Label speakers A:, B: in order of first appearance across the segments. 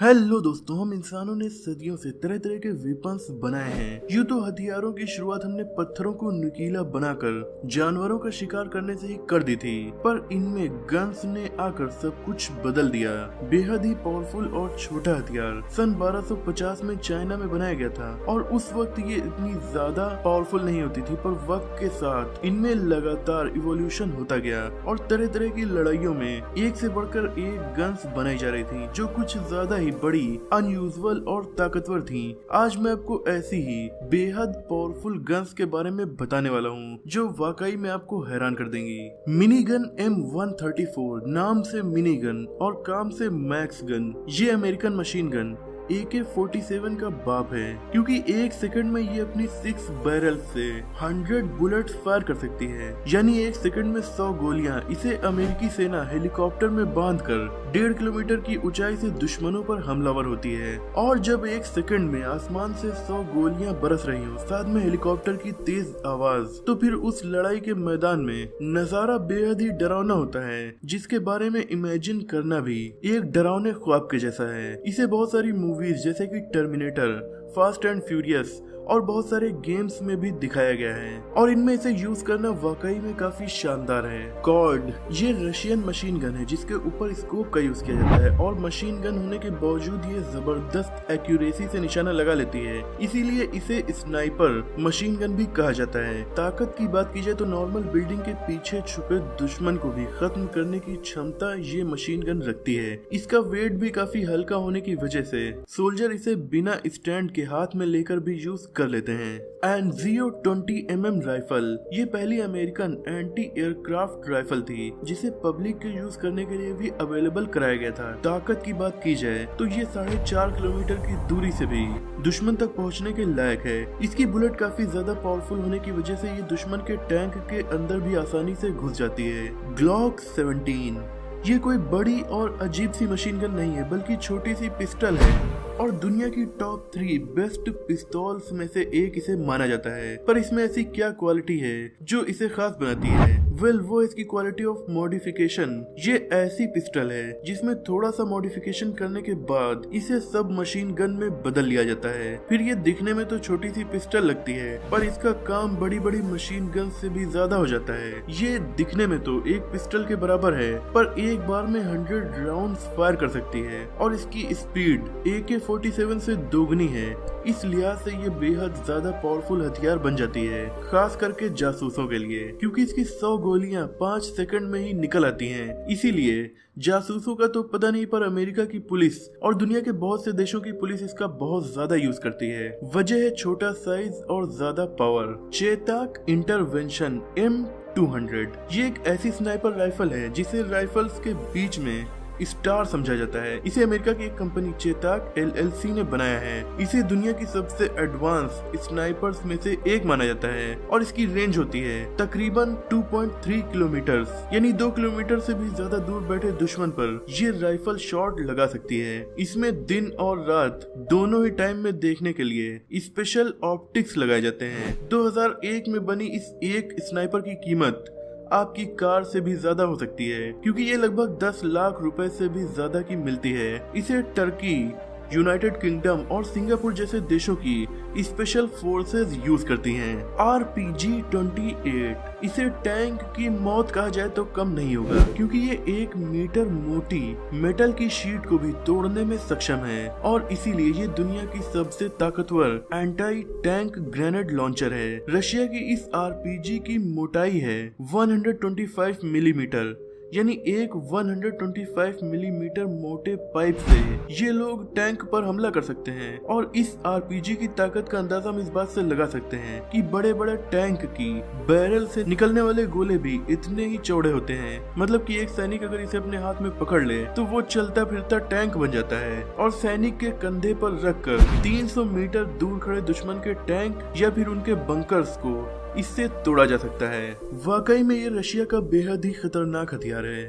A: Hello दोस्तों, हम इंसानों ने सदियों से तरह तरह के वेपन्स बनाए हैं। यूं तो हथियारों की शुरुआत हमने पत्थरों को नुकीला बनाकर जानवरों का शिकार करने से ही कर दी थी, पर इनमें गन्स ने आकर सब कुछ बदल दिया। बेहद ही पावरफुल और छोटा हथियार सन 1250 में चाइना में बनाया गया था और उस वक्त ये इतनी ज्यादा पावरफुल नहीं होती थी, पर वक्त के साथ इनमें लगातार इवोल्यूशन होता गया और तरह तरह की लड़ाइयों में एक से बढ़कर एक गन्स बनाई जा रही थी जो कुछ ज्यादा ही बड़ी, अनयूजुअल और ताकतवर थी। आज मैं आपको ऐसी ही बेहद पावरफुल गन्स के बारे में बताने वाला हूँ जो वाकई में आपको हैरान कर देंगी। मिनी गन M134 नाम से मिनी गन और काम से मैक्स गन, ये अमेरिकन मशीन गन AK-47 का बाप है, क्योंकि एक सेकंड में ये अपनी 6 बैरल से 100 बुलेट्स फायर कर सकती है। यानी एक सेकंड में 100 गोलियां। इसे अमेरिकी सेना हेलीकॉप्टर में बांधकर 1.5 किलोमीटर की ऊंचाई से दुश्मनों पर हमलावर होती है। और जब एक सेकंड में आसमान से 100 गोलियां बरस रही हो, साथ में हेलीकॉप्टर की तेज आवाज, तो फिर उस लड़ाई के मैदान में नजारा बेहद ही डरावना होता है, जिसके बारे में इमेजिन करना भी एक डरावने ख्वाब के जैसा है। इसे बहुत सारी मूवीज जैसे कि टर्मिनेटर, फास्ट एंड फ्यूरियस और बहुत सारे गेम्स में भी दिखाया गया है और इनमें इसे यूज करना वाकई में काफी शानदार है। कॉर्ड, ये रशियन मशीन गन है जिसके ऊपर स्कोप का यूज किया जाता है और मशीन गन होने के बावजूद ये जबरदस्त एक्यूरेसी से निशाना लगा लेती है, इसीलिए इसे स्नाइपर मशीन गन भी कहा जाता है। ताकत की बात की जाए तो नॉर्मल बिल्डिंग के पीछे छुपे दुश्मन को भी खत्म करने की क्षमता ये मशीन गन रखती है। इसका वेट भी काफी हल्का होने की वजह से सोल्जर इसे बिना स्टैंड के हाथ में लेकर भी यूज कर लेते हैं। एनजीओ 20mm राइफल, ये पहली अमेरिकन एंटी एयरक्राफ्ट राइफल थी जिसे पब्लिक के यूज करने के लिए भी अवेलेबल कराया गया था। ताकत की बात की जाए तो ये 4.5 किलोमीटर की दूरी से भी दुश्मन तक पहुंचने के लायक है। इसकी बुलेट काफी ज्यादा पावरफुल होने की वजह से ये दुश्मन के टैंक के अंदर भी आसानी से घुस जाती है। ग्लॉक 17, ये कोई बड़ी और अजीब सी मशीन गन नहीं है, बल्कि छोटी सी पिस्टल है और दुनिया की टॉप 3 बेस्ट पिस्तौल्स में से एक इसे माना जाता है। पर इसमें ऐसी क्या क्वालिटी है जो इसे खास बनाती है? वो इसकी क्वालिटी ऑफ मॉडिफिकेशन। ये ऐसी पिस्टल है जिसमें थोड़ा सा मॉडिफिकेशन करने के बाद इसे सब मशीन गन में बदल लिया जाता है। फिर ये दिखने में तो छोटी सी पिस्टल लगती है, पर इसका काम बड़ी बड़ी मशीन गन से भी ज्यादा हो जाता है। ये दिखने में तो एक पिस्टल के बराबर है, पर एक बार में 100 राउंड्स फायर कर सकती है और इसकी स्पीड AK-47 से दोगुनी है। इस लिहाज से ये बेहद ज्यादा पावरफुल हथियार बन जाती है, खास करके जासूसों के लिए, क्योंकि इसकी 100 गोलियां 5 सेकंड में ही निकल आती हैं। इसीलिए जासूसों का तो पता नहीं, पर अमेरिका की पुलिस और दुनिया के बहुत से देशों की पुलिस इसका बहुत ज्यादा यूज करती है। वजह है छोटा साइज और ज्यादा पावर। चेताक इंटरवेंशन M200, ये एक ऐसी स्नाइपर राइफल है जिसे राइफल्स के बीच में स्टार समझा जाता है। इसे अमेरिका की एक कंपनी चेताक LLC ने बनाया है। इसे दुनिया की सबसे एडवांस स्नाइपर्स में से एक माना जाता है और इसकी रेंज होती है तकरीबन 2.3 किलोमीटर, यानी 2 किलोमीटर से भी ज्यादा दूर बैठे दुश्मन पर ये राइफल शॉट लगा सकती है। इसमें दिन और रात दोनों ही टाइम में देखने के लिए स्पेशल ऑप्टिक्स लगाए जाते हैं। 2001 में बनी इस एक स्नाइपर की कीमत आपकी कार से भी ज्यादा हो सकती है, क्योंकि ये लगभग 10 लाख रुपए से भी ज्यादा की मिलती है। इसे टर्की, यूनाइटेड किंगडम और सिंगापुर जैसे देशों की स्पेशल फोर्सेस यूज करती हैं। RPG-28, इसे टैंक की मौत कहा जाए तो कम नहीं होगा, क्योंकि ये 1 मीटर मोटी मेटल की शीट को भी तोड़ने में सक्षम है और इसीलिए ये दुनिया की सबसे ताकतवर एंटी टैंक ग्रेनेड लॉन्चर है। रशिया की इस RPG की मोटाई है 125 मिलीमीटर, यानी एक 125 मिलीमीटर मोटे पाइप से ये लोग टैंक पर हमला कर सकते हैं। और इस RPG की ताकत का अंदाजा हम इस बात से लगा सकते हैं कि बड़े बड़े टैंक की बैरल से निकलने वाले गोले भी इतने ही चौड़े होते हैं। मतलब कि एक सैनिक अगर इसे अपने हाथ में पकड़ ले तो वो चलता फिरता टैंक बन जाता है और सैनिक के कंधे पर रखकर 300 मीटर दूर खड़े दुश्मन के टैंक या फिर उनके बंकर्स को इससे तोड़ा जा सकता है। वाकई में ये रशिया का बेहद ही खतरनाक हथियार है।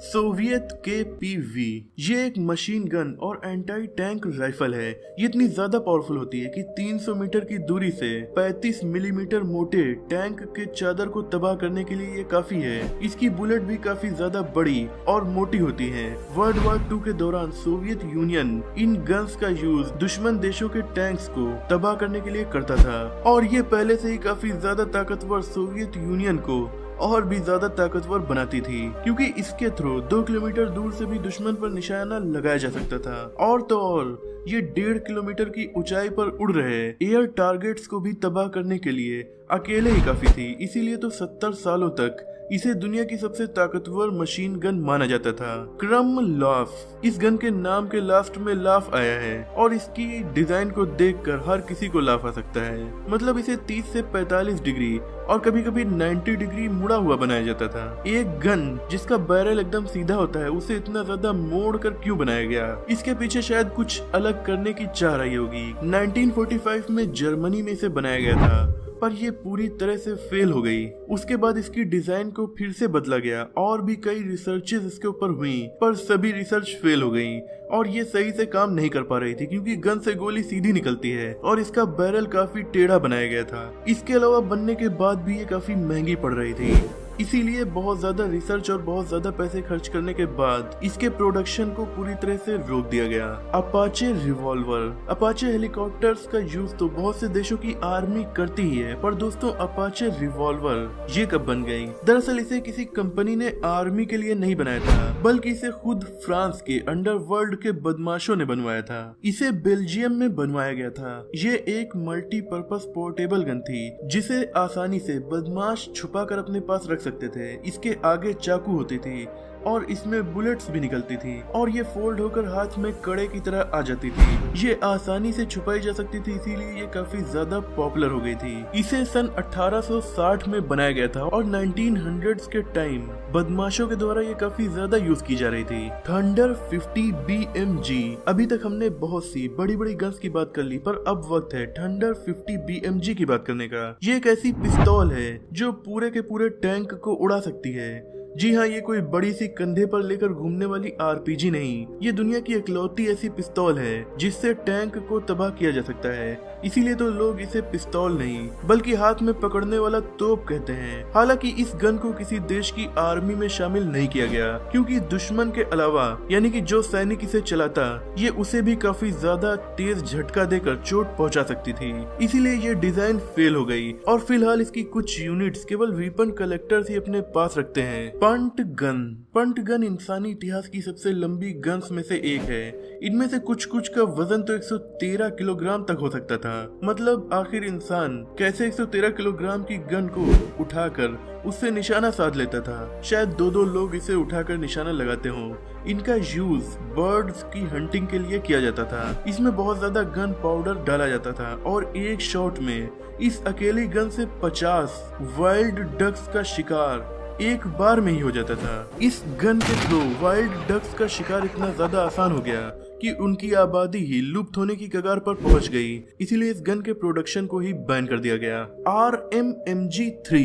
A: Soviet KPV। ये एक मशीन गन और एंटी टैंक राइफल है। ये इतनी ज्यादा पावरफुल होती है कि 300 मीटर की दूरी से 35 मिलीमीटर मोटे टैंक के चादर को तबाह करने के लिए ये काफी है। इसकी बुलेट भी काफी ज्यादा बड़ी और मोटी होती है। वर्ल्ड वॉर 2 के दौरान सोवियत यूनियन इन गन्स का यूज दुश्मन देशों के टैंक्स को तबाह करने के लिए करता था और ये पहले से ही काफी ज्यादा ताकतवर सोवियत यूनियन को और भी ज्यादा ताकतवर बनाती थी, क्योंकि इसके थ्रू 2 किलोमीटर दूर से भी दुश्मन पर निशाना लगाया जा सकता था। और तो और ये 1.5 किलोमीटर की ऊंचाई पर उड़ रहे एयर टारगेट्स को भी तबाह करने के लिए अकेले ही काफी थी। इसीलिए तो 70 सालों तक इसे दुनिया की सबसे ताकतवर मशीन गन माना जाता था। क्रमलॉफ, इस गन के नाम के लास्ट में लाफ आया है और इसकी डिजाइन को देखकर हर किसी को लाफ आ सकता है। मतलब इसे 30 से 45 डिग्री और कभी कभी 90 डिग्री मुड़ा हुआ बनाया जाता था। एक गन जिसका बैरल एकदम सीधा होता है, उसे इतना ज्यादा मोड़ कर क्यों बनाया गया? इसके पीछे शायद कुछ अलग करने की चाह रही होगी। 1945 में जर्मनी में इसे बनाया गया था, पर ये पूरी तरह से फेल हो गई। उसके बाद इसकी डिजाइन को फिर से बदला गया और भी कई रिसर्चेस इसके ऊपर हुई, पर सभी रिसर्च फेल हो गई और ये सही से काम नहीं कर पा रही थी, क्योंकि गन से गोली सीधी निकलती है और इसका बैरल काफी टेढ़ा बनाया गया था। इसके अलावा बनने के बाद भी ये काफी महंगी पड़ रही थी। इसीलिए बहुत ज्यादा रिसर्च और बहुत ज्यादा पैसे खर्च करने के बाद इसके प्रोडक्शन को पूरी तरह से रोक दिया गया। अपाचे रिवॉल्वर, अपाचे हेलीकॉप्टर्स का यूज तो बहुत से देशों की आर्मी करती ही है, पर दोस्तों अपाचे रिवॉल्वर ये कब बन गई? दरअसल इसे किसी कंपनी ने आर्मी के लिए नहीं बनाया था, बल्कि इसे खुद फ्रांस के अंडरवर्ल्ड के बदमाशों ने बनवाया था। इसे बेल्जियम में बनवाया गया था। ये एक मल्टीपर्पज पोर्टेबल गन थी, जिसे आसानी से बदमाश छुपा कर अपने पास रख सकते थे। इसके आगे चाकू होती थी और इसमें बुलेट्स भी निकलती थी और ये फोल्ड होकर हाथ में कड़े की तरह आ जाती थी। ये आसानी से छुपाई जा सकती थी, इसीलिए ये काफी ज्यादा पॉपुलर हो गई थी। इसे सन 1860 में बनाया गया था और 1900s के टाइम बदमाशों के द्वारा ये काफी ज्यादा यूज की जा रही थी। Thunder 50 BMG। अभी तक हमने बहुत सी बड़ी बड़ी गन्स की बात कर ली, पर अब वक्त है थंडर 50 BMG की बात करने का। ये एक ऐसी पिस्तौल है जो पूरे के पूरे टैंक को उड़ा सकती है। जी हाँ, ये कोई बड़ी सी कंधे पर लेकर घूमने वाली RPG नहीं, ये दुनिया की इकलौती ऐसी पिस्तौल है जिससे टैंक को तबाह किया जा सकता है। इसीलिए तो लोग इसे पिस्तौल नहीं बल्कि हाथ में पकड़ने वाला तोप कहते हैं। हालांकि इस गन को किसी देश की आर्मी में शामिल नहीं किया गया, क्योंकि दुश्मन के अलावा यानी कि जो सैनिक इसे चलाता, ये उसे भी काफी ज्यादा तेज झटका देकर चोट पहुंचा सकती थी। इसीलिए ये डिजाइन फेल हो गई और फिलहाल इसकी कुछ यूनिट्स केवल वेपन कलेक्टर्स ही अपने पास रखते हैं। पंट गन, पंट गन इंसानी इतिहास की सबसे लंबी गन्स में से एक है। इनमें से कुछ का वजन तो 113 किलोग्राम तक हो सकता था। मतलब आखिर इंसान कैसे 113 किलोग्राम की गन को उठाकर उससे निशाना साध लेता था? शायद दो लोग इसे उठाकर निशाना लगाते हों। इनका यूज बर्ड्स की हंटिंग के लिए किया जाता था। इसमें बहुत ज्यादा गन पाउडर डाला जाता था और एक शॉट में इस अकेली गन से 50 वाइल्ड डक्स का शिकार एक बार में ही हो जाता था। इस गन के थ्रू वाइल्ड डक्स का शिकार इतना ज्यादा आसान हो गया कि उनकी आबादी ही लुप्त होने की कगार पर पहुंच गई। इसीलिए इस गन के प्रोडक्शन को ही बैन कर दिया गया। RMMG3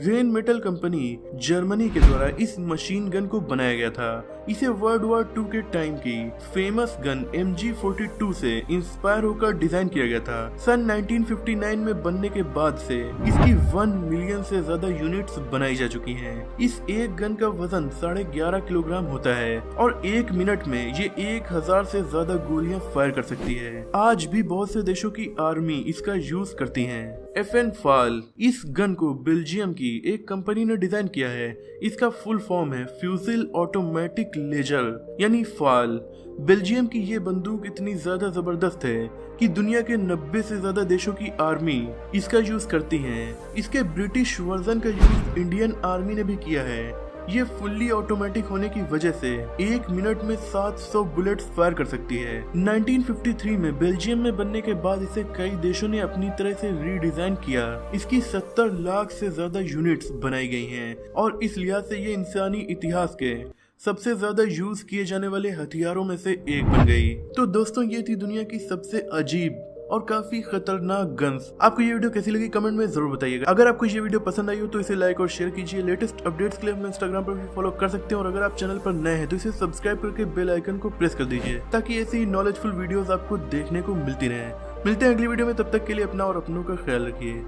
A: rain metal company Germany के द्वारा इस मशीन गन को बनाया गया था। इसे वर्ल्ड वॉर 2 के टाइम की फेमस गन MG42 से इंस्पायर होकर डिजाइन किया गया था। सन 1959 में बनने के बाद से इसकी 1 मिलियन से ज्यादा यूनिट्स बनाई जा चुकी हैं। इस एक गन का वजन 11.5 किलोग्राम होता है और 1 मिनट में ये 1000 से ज्यादा गोलियां फायर कर सकती है। आज भी बहुत से देशों की आर्मी इसका यूज करती है। FN फाल, इस गन को बेल्जियम की एक कंपनी ने डिजाइन किया है। इसका फुल फॉर्म है फ्यूजिल ऑटोमेटिक लेजर यानी फाल। बेल्जियम की ये बंदूक इतनी ज्यादा जबरदस्त है कि दुनिया के 90 से ज्यादा देशों की आर्मी इसका यूज करती हैं। इसके ब्रिटिश वर्जन का यूज इंडियन आर्मी ने भी किया है। ये फुल्ली ऑटोमेटिक होने की वजह से 1 मिनट में 700 बुलेट्स फायर कर सकती है। 1953 में बेल्जियम में बनने के बाद इसे कई देशों ने अपनी तरह से रीडिजाइन किया। इसकी 70 लाख से ज्यादा यूनिट्स बनाई गई हैं और इस लिहाज से ये इंसानी इतिहास के सबसे ज्यादा यूज किए जाने वाले हथियारों में से एक बन गई। तो दोस्तों, ये थी दुनिया की सबसे अजीब और काफी खतरनाक गन्स। आपको ये वीडियो कैसी लगी कमेंट में जरूर बताइएगा। अगर आपको ये वीडियो पसंद आई हो तो इसे लाइक और शेयर कीजिए। लेटेस्ट अपडेट्स के लिए हमें इंस्टाग्राम पर भी फॉलो कर सकते हैं, और अगर आप चैनल पर नए हैं तो इसे सब्सक्राइब करके बेल आइकन को प्रेस कर दीजिए ताकि ऐसी नॉलेजफुल वीडियोस आपको देखने को मिलती रहे। मिलते हैं अगली वीडियो में, तब तक के लिए अपना और अपनों का ख्याल रखिए।